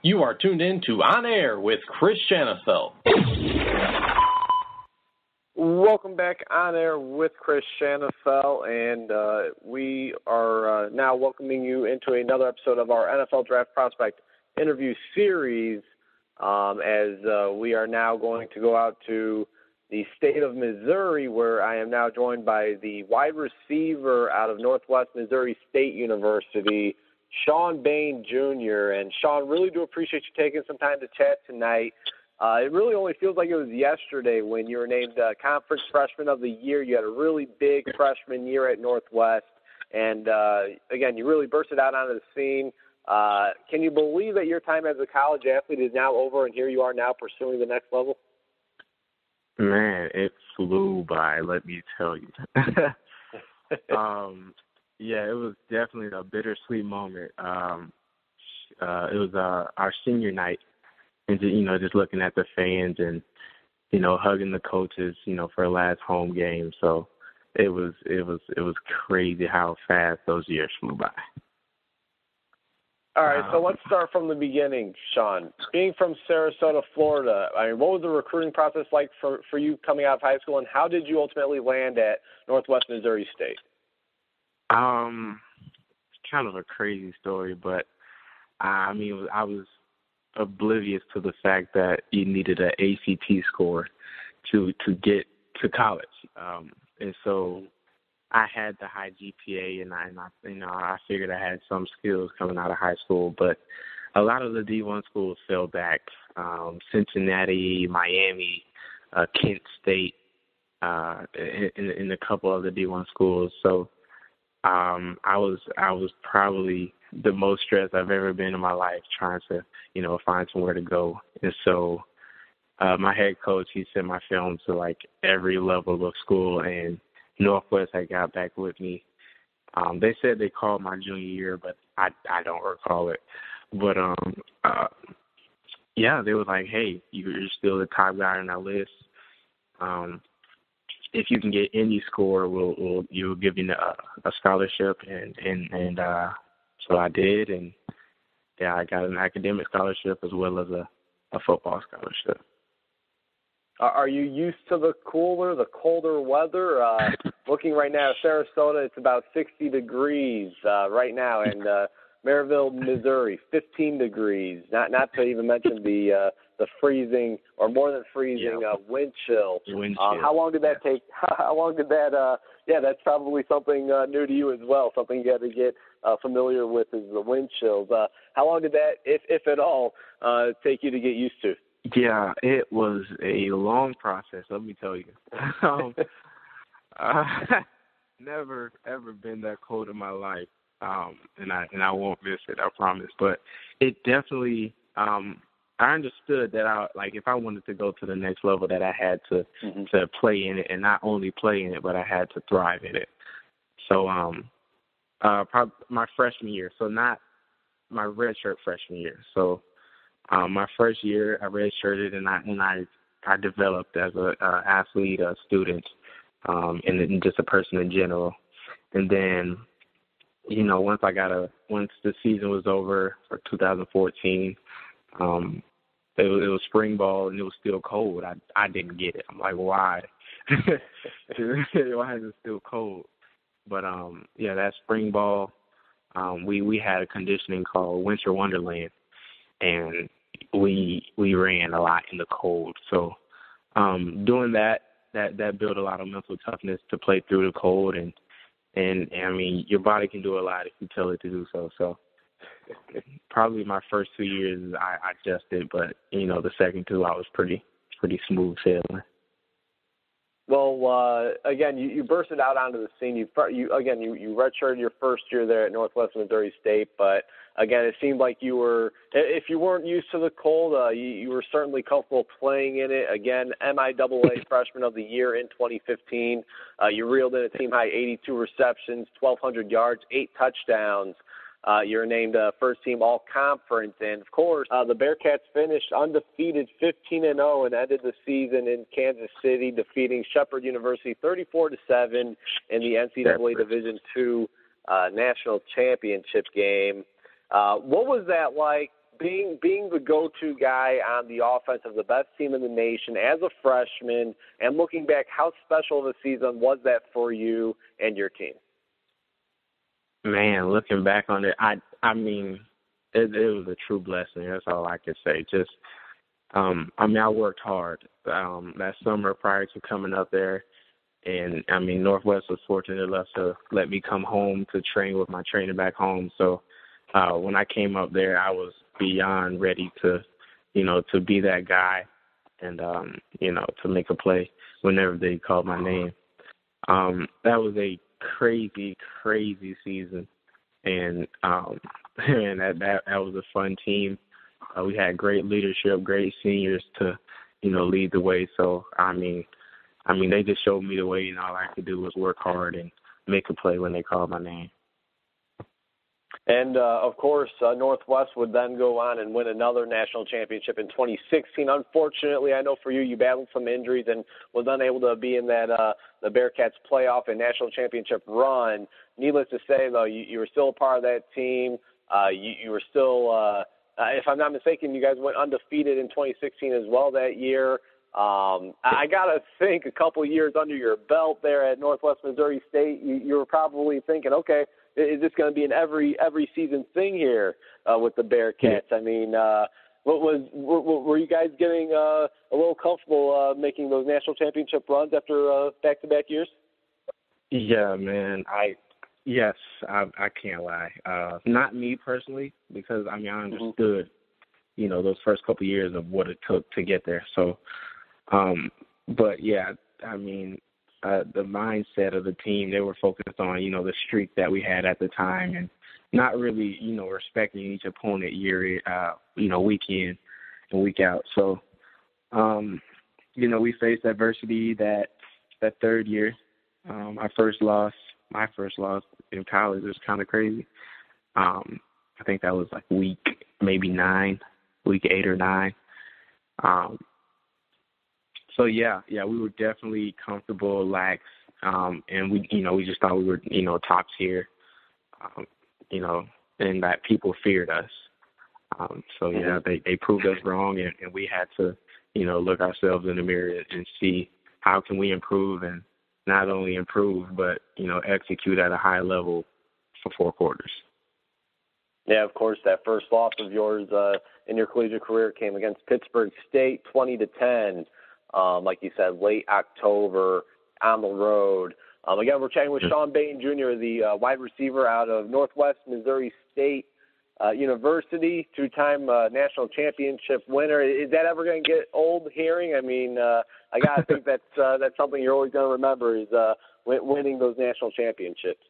You are tuned in to On Air with Chris Shanafelt. Welcome back On Air with Chris Shanafelt, and we are now welcoming you into another episode of our NFL Draft Prospect interview series, as we are now going to go out to the state of Missouri, where I am now joined by the wide receiver out of Northwest Missouri State University, Shawn Bane Jr. And Shawn, really do appreciate you taking some time to chat tonight. It really only feels like it was yesterday when you were named Conference Freshman of the Year. You had a really big freshman year at Northwest, and again, you really bursted out onto the scene. Can you believe that your time as a college athlete is now over, and here you are now pursuing the next level? Man, it flew by, let me tell you. Yeah, it was definitely a bittersweet moment. It was our senior night, and just looking at the fans and hugging the coaches, for the last home game. So it was crazy how fast those years flew by. All right, so let's start from the beginning, Shawn. Being from Sarasota, Florida, what was the recruiting process like for you coming out of high school, and how did you ultimately land at Northwest Missouri State? It's kind of a crazy story, but I was oblivious to the fact that you needed an ACT score to get to college, and so I had the high GPA, and I figured I had some skills coming out of high school, but a lot of the D1 schools fell back. Cincinnati, Miami, Kent State, in a couple of the D1 schools. So I was probably the most stressed I've ever been in my life, trying to find somewhere to go. And so my head coach, he sent my film to like every level of school, and Northwest had got back with me. They said they called my junior year, but I don't recall it. But yeah, they were like, hey, you're still the top guy on our list. If you can get any score, we'll give you a scholarship, and so I did, and yeah, I got an academic scholarship as well as a football scholarship. Are you used to the colder weather? Looking right now, Sarasota, it's about 60 degrees right now, and Maryville, Missouri, 15 degrees. Not to even mention the freezing or more than freezing wind chill. How long did that take? How long did that? That's probably something new to you as well. Something you got to get familiar with is the wind chills. How long did that, if at all, take you to get used to? Yeah, it was a long process, let me tell you. Never ever been that cold in my life, and I won't miss it, I promise. But it definitely, I understood that if I wanted to go to the next level, that I had to play in it, and not only play in it, but I had to thrive in it. So, probably my freshman year, so not my redshirt freshman year. So, my first year, I redshirted, and I developed as an athlete, a student, and just a person in general. And then, once the season was over for 2014, it was spring ball, and it was still cold. I didn't get it. I'm like, why? Why is it still cold? But that spring ball, we had a conditioning called Winter Wonderland, and we ran a lot in the cold. So doing that built a lot of mental toughness to play through the cold, and your body can do a lot if you tell it to do so. So probably my first 2 years I adjusted, but the second two I was pretty smooth sailing. Well, again, you bursted out onto the scene. You redshirted your first year there at Northwest Missouri State, but again, it seemed like you were, if you weren't used to the cold, you were certainly comfortable playing in it. Again, MIAA Freshman of the Year in 2015. You reeled in a team-high 82 receptions, 1,200 yards, 8 touchdowns. You're named first-team all-conference. And, of course, the Bearcats finished undefeated 15-0 and ended the season in Kansas City, defeating Shepherd University 34-7 in the NCAA Division II national championship game. What was that like being the go-to guy on the offense of the best team in the nation as a freshman, and looking back, how special of a season was that for you and your team? Man, looking back on it, I mean, it was a true blessing. That's all I can say. Just, I worked hard that summer prior to coming up there. And, I mean, Northwest was fortunate enough to let me come home to train with my trainer back home. So when I came up there, I was beyond ready to, to be that guy and, to make a play whenever they called my name. That was a crazy, crazy season. And, and that was a fun team. We had great leadership, great seniors to, lead the way. So, I mean, they just showed me the way, and all I could do was work hard and make a play when they called my name. And, of course, Northwest would then go on and win another national championship in 2016. Unfortunately, I know for you, you battled some injuries and was unable to be in that the Bearcats playoff and national championship run. Needless to say, though, you were still a part of that team. You were still, if I'm not mistaken, you guys went undefeated in 2016 as well that year. I got to think a couple years under your belt there at Northwest Missouri State, you were probably thinking, okay, is this going to be an every season thing here with the Bearcats? I mean, were you guys getting a little comfortable making those national championship runs after back-to-back years? Yeah, man. I can't lie. Not me personally, because I understood, those first couple of years of what it took to get there. So, but yeah, I mean, the mindset of the team, they were focused on, the streak that we had at the time and not really, respecting each opponent year, week in and week out. So, we faced adversity that third year. My first loss in college was kind of crazy. I think that was like week 8 or 9. So yeah, we were definitely comfortable, lax, and we just thought we were, top tier, and that people feared us. So yeah, they proved us wrong, and we had to, look ourselves in the mirror and see how can we improve, and not only improve, but, execute at a high level for 4 quarters. Yeah, of course, that first loss of yours in your collegiate career came against Pittsburgh State, 20-10. Like you said, late October on the road. Again, we're chatting with Shawn Bane, Jr., the wide receiver out of Northwest Missouri State University, 2-time national championship winner. Is that ever going to get old hearing? I mean, I got to think that's something you're always going to remember is winning those national championships.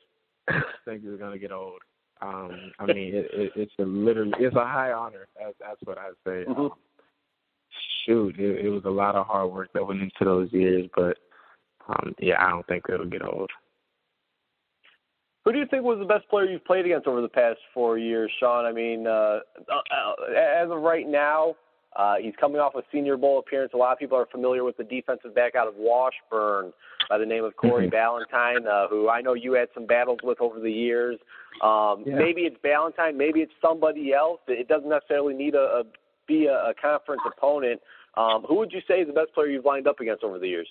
I think it's going to get old. I mean, it's a high honor. That's what I say. Mm-hmm. It was a lot of hard work that went into those years, but I don't think it'll get old. Who do you think was the best player you've played against over the past 4 years, Shawn? I mean, as of right now, he's coming off a Senior Bowl appearance. A lot of people are familiar with the defensive back out of Washburn by the name of Corey Ballantyne, who I know you had some battles with over the years. Maybe it's Ballantyne, maybe it's somebody else. It doesn't necessarily need to be a conference opponent. Who would you say is the best player you've lined up against over the years?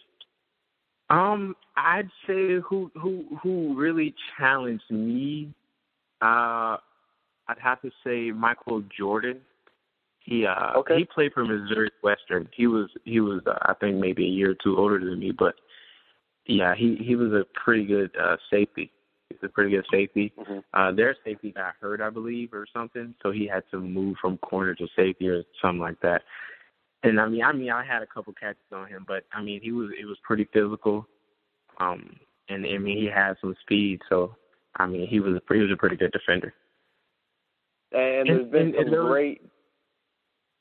I'd say who really challenged me. I'd have to say Michael Jordan. He played for Missouri Western. He was I think maybe a year or two older than me, but yeah, he was a pretty good safety. He's a pretty good safety. Mm-hmm. Their safety got hurt, I believe, or something, so he had to move from corner to safety or something like that. And I mean, I had a couple catches on him, but I mean, it was pretty physical, and I mean, he had some speed. So I mean, he was a pretty good defender. And there's been some great.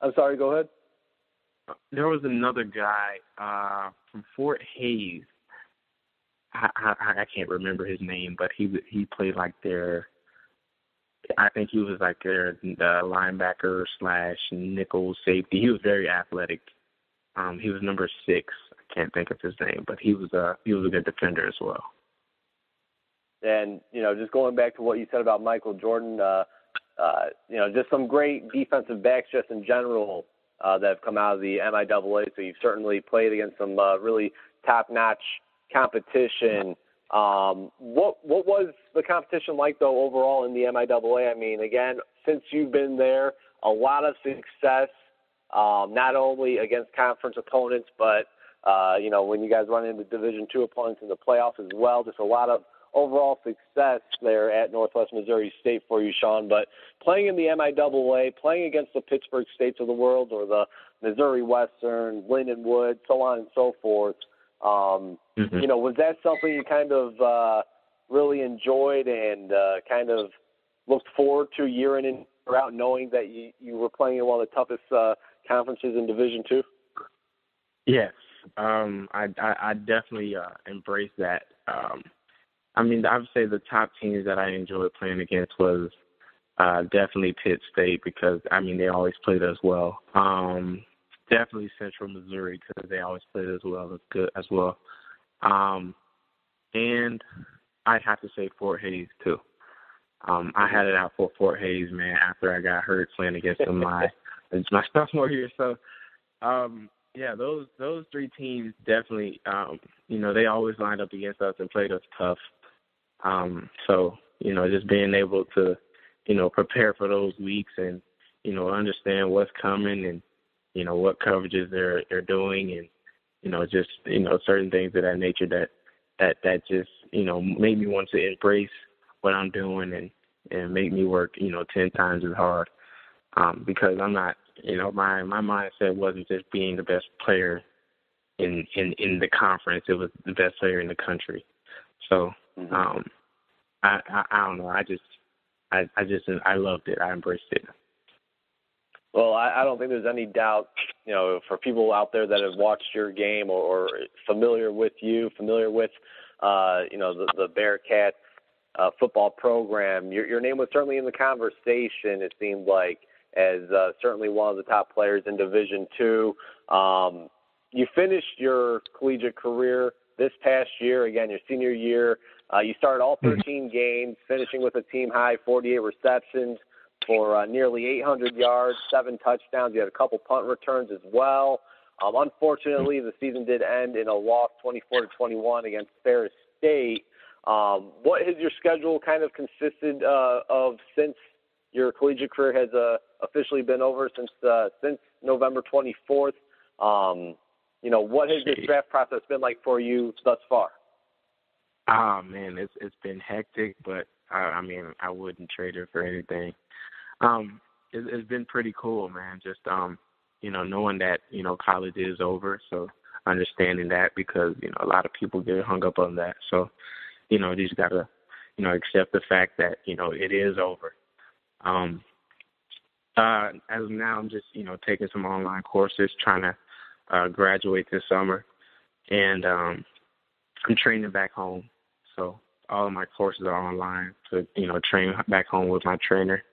I'm sorry. Go ahead. There was another guy from Fort Hays. I can't remember his name, but he played like their. I think he was like their linebacker / nickel safety. He was very athletic. He was number 6. I can't think of his name, but he was a good defender as well. And just going back to what you said about Michael Jordan, just some great defensive backs just in general that have come out of the MIAA. So you've certainly played against some really top-notch competition. What was the competition like, though, overall in the MIAA? I mean, again, since you've been there, a lot of success, not only against conference opponents, but, when you guys run into Division II opponents in the playoffs as well. Just a lot of overall success there at Northwest Missouri State for you, Shawn. But playing in the MIAA, playing against the Pittsburgh States of the world or the Missouri Western, Lindenwood, so on and so forth, was that something you kind of really enjoyed and kind of looked forward to year in and year out, knowing that you were playing in one of the toughest conferences in Division II? Yes. I definitely embrace that. I would say the top teams that I enjoyed playing against was definitely Pitt State because, they always played us well. Definitely Central Missouri because they always played as well. It's good as well. And I'd have to say Fort Hays, too. I had it out for Fort Hays, man, after I got hurt playing against them my sophomore year. So, those three teams definitely, they always lined up against us and played us tough. Just being able to, prepare for those weeks and, understand what's coming and, what coverages they're doing and, certain things of that nature that just, made me want to embrace what I'm doing and make me work, 10 times as hard. Because I'm not, my mindset wasn't just being the best player in the conference. It was the best player in the country. So, I don't know. I loved it. I embraced it. Well, I don't think there's any doubt, for people out there that have watched your game or familiar with you, familiar with, the Bearcats football program, your name was certainly in the conversation, it seemed like, as certainly one of the top players in Division II. You finished your collegiate career this past year, again, your senior year. You started all 13 games, finishing with a team-high 48 receptions for nearly 800 yards, 7 touchdowns. You had a couple punt returns as well. Unfortunately, the season did end in a loss 24-21 against Ferris State. What has your schedule kind of consisted of since your collegiate career has officially been over since November 24th? What has this draft process been like for you thus far? Oh, man, it's been hectic, but, I wouldn't trade it for anything. It's been pretty cool, man, just, knowing that, college is over, so understanding that because, a lot of people get hung up on that. So, you just got to, accept the fact that, it is over. As of now, I'm just, taking some online courses, trying to graduate this summer, and I'm training back home. So all of my courses are online to, train back home with my trainer.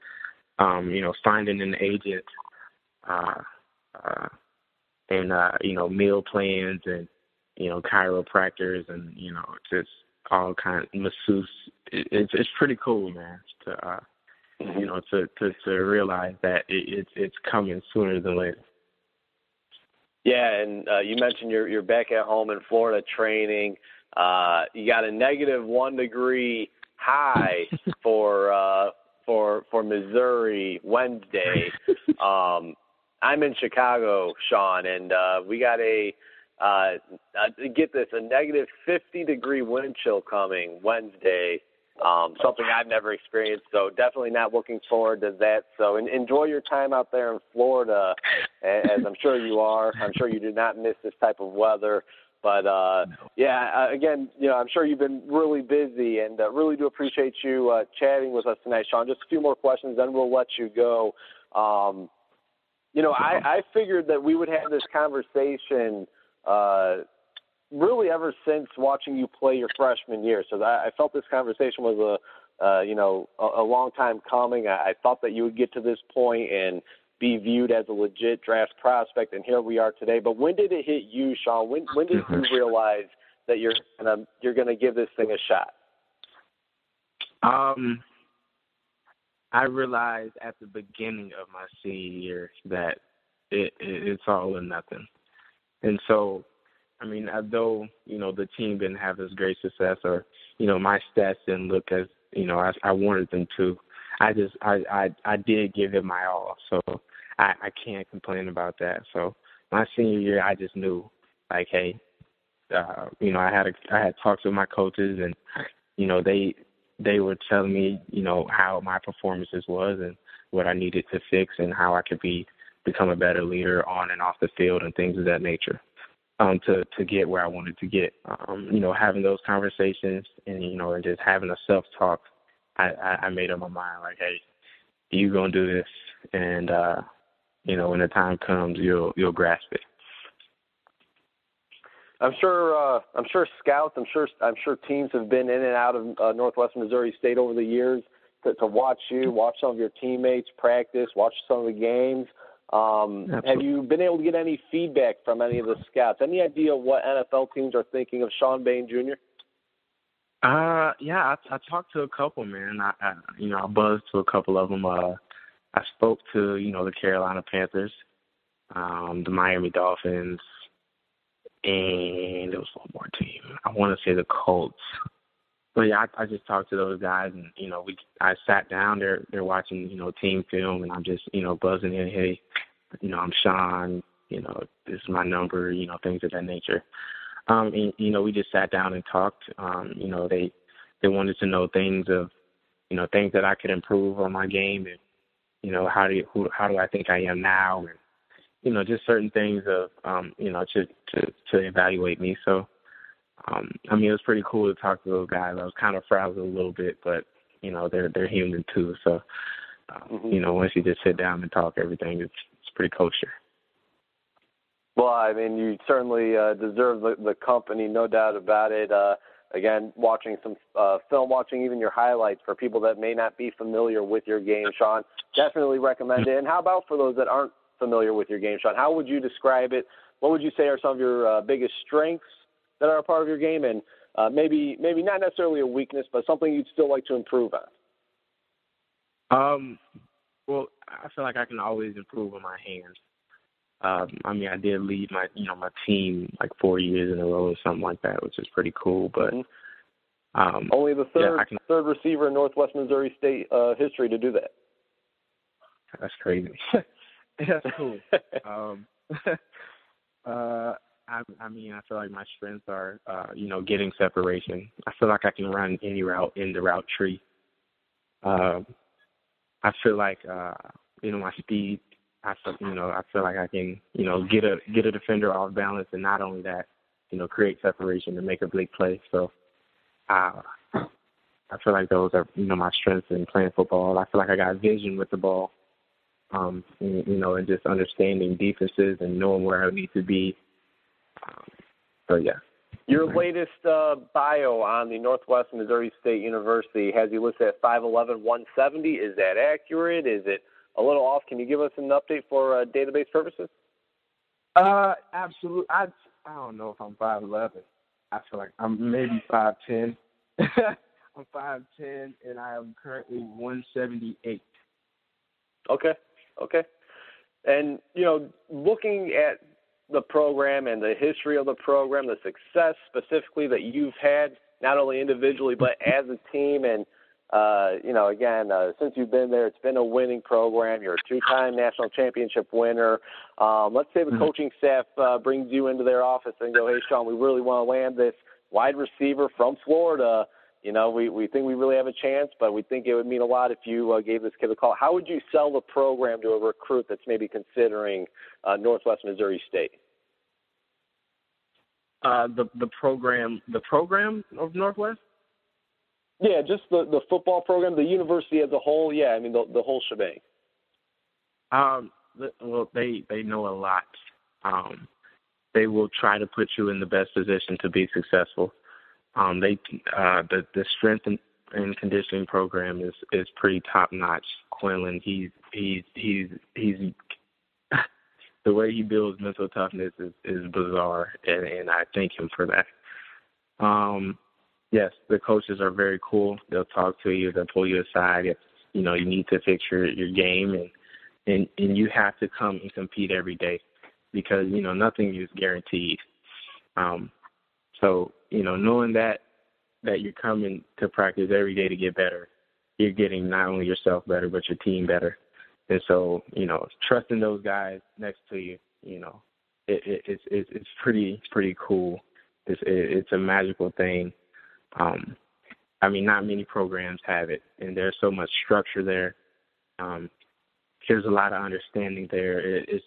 Finding an agent, and meal plans and, chiropractors and, just all kinds of masseuse. It's pretty cool, man, to realize that it's coming sooner than later. Yeah, and you mentioned you're back at home in Florida training. You got a -1 degree high for Missouri Wednesday. I'm in Chicago, Shawn, and we got get this, a -50 degree wind chill coming Wednesday. Something I've never experienced, so definitely not looking forward to that. So enjoy your time out there in Florida, as I'm sure you are. I'm sure you do not miss this type of weather. But, again, I'm sure you've been really busy, and really do appreciate you chatting with us tonight, Shawn. Just a few more questions, then we'll let you go. I figured that we would have this conversation really ever since watching you play your freshman year. So I felt this conversation was a long time coming. I thought that you would get to this point and be viewed as a legit draft prospect, and here we are today. But when did it hit you, Shawn? When did you realize that you're gonna give this thing a shot? I realized at the beginning of my senior year that it's all or nothing. And so, I mean, although, the team didn't have as great success or, my stats didn't look as, as I wanted them to, I did give it my all. So I can't complain about that. So my senior year, I just knew, like, hey, I had talks with my coaches and, they were telling me, how my performances was and what I needed to fix and how I could become a better leader on and off the field and things of that nature, to get where I wanted to get. Having those conversations and, and just having a self-talk, I made up my mind, like, hey, you going to do this. And, when the time comes, you'll grasp it. I'm sure scouts, I'm sure teams have been in and out of Northwest Missouri State over the years to watch you, watch some of your teammates practice, watch some of the games. Have you been able to get any feedback from any of the scouts? Any idea what NFL teams are thinking of Shawn Bane Jr.? Yeah, I talked to a couple, man. I buzzed to a couple of them. I spoke to, the Carolina Panthers, the Miami Dolphins, and there was one more team. I want to say the Colts. But yeah, I just talked to those guys, and I sat down. They're watching team film, and I'm just buzzing in. Hey, I'm Shawn. This is my number. Things of that nature. And we just sat down and talked. They wanted to know things of things that I could improve on my game, and how do I think I am now, and just certain things of, to evaluate me. So, it was pretty cool to talk to those guys. I was kind of frazzled a little bit, but, they're human too. So, once you just sit down and talk everything, it's pretty kosher. Well, I mean, you certainly deserve the company, no doubt about it. Again, watching some film, watching even your highlights for people that may not be familiar with your game, Shawn, definitely recommend it. And how about for those that aren't familiar with your game, Shawn? How would you describe it? What would you say are some of your biggest strengths that are a part of your game, and maybe not necessarily a weakness, but something you'd still like to improve on? Well, I feel like I can always improve on my hands. I did lead my team like 4 years in a row or something like that, which is pretty cool. But only the third receiver in Northwest Missouri State history to do that. That's crazy. That's cool. I feel like my strengths are, getting separation. I feel like I can run any route in the route tree. I feel like, my speed. I feel like I can, get a defender off balance, and not only that, create separation to make a big play. So, I feel like those are, my strengths in playing football. I feel like I got vision with the ball. And just understanding defenses and knowing where I need to be. So, yeah. Your latest bio on the Northwest Missouri State University has you listed at 5'11", 170. Is that accurate? Is it a little off? Can you give us an update for database purposes? Absolutely. I don't know if I'm 5'11". I feel like I'm maybe 5'10". I'm 5'10", and I am currently 178. Okay. And, looking at the program and the history of the program, the success specifically that you've had, not only individually but as a team, and, since you've been there, it's been a winning program. You're a two-time national championship winner. Let's say the coaching staff brings you into their office and go, hey, Shawn, we really want to land this wide receiver from Florida. We think we really have a chance, but we think it would mean a lot if you gave this kid a call. How would you sell the program to a recruit that's maybe considering Northwest Missouri State? The program of Northwest? Yeah, just the football program, the university as a whole. Yeah, I mean the whole shebang. Well, they know a lot. They will try to put you in the best position to be successful. The strength and conditioning program is pretty top notch. Quinlan, he's the way he builds mental toughness is bizarre, and I thank him for that. Yes, the coaches are very cool. They'll talk to you. They'll pull you aside. you need to fix your game, and you have to come and compete every day because, nothing is guaranteed. So, knowing that you're coming to practice every day to get better, you're getting not only yourself better, but your team better. And so, trusting those guys next to you, it's pretty cool. It's a magical thing. Not many programs have it, and there's so much structure there. There's a lot of understanding there. It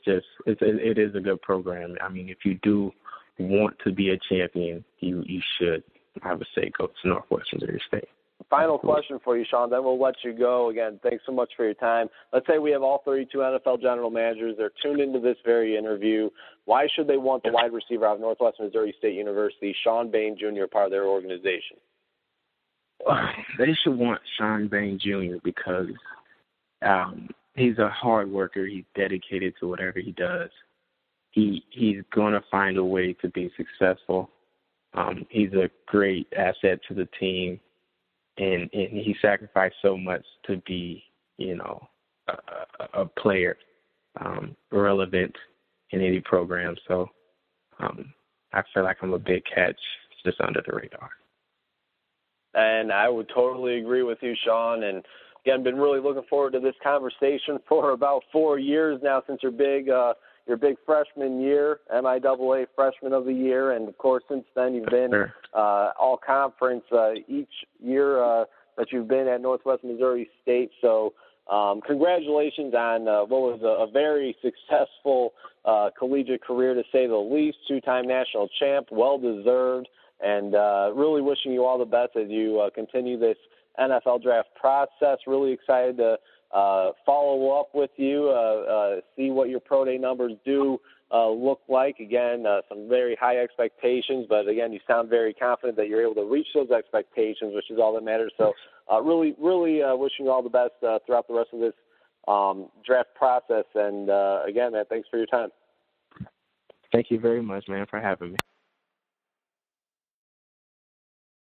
is a good program. If you do want to be a champion, you should, I would say, go to Northwestern Missouri State. Final question for you, Shawn, then we'll let you go. Again, thanks so much for your time. Let's say we have all 32 NFL general managers. They're tuned into this very interview. Why should they want the wide receiver out of Northwestern Missouri State University, Shawn Bane Jr., part of their organization? They should want Shawn Bane Jr. because he's a hard worker. He's dedicated to whatever he does. He's going to find a way to be successful. He's a great asset to the team. And he sacrificed so much to be, a player relevant in any program. So I feel like I'm a big catch just under the radar. And I would totally agree with you, Shawn. And again, been really looking forward to this conversation for about 4 years now since your big freshman year, MIAA Freshman of the Year, and of course since then you've been all conference each year that you've been at Northwestern Missouri State. So congratulations on what was a very successful collegiate career, to say the least. 2-time national champ, well deserved, and really wishing you all the best as you continue this NFL draft process. Really excited to follow up with you, see what your pro day numbers do look like. Again, some very high expectations, but again, you sound very confident that you're able to reach those expectations, which is all that matters. So really wishing you all the best throughout the rest of this draft process. And again, man, thanks for your time. Thank you very much, man, for having me.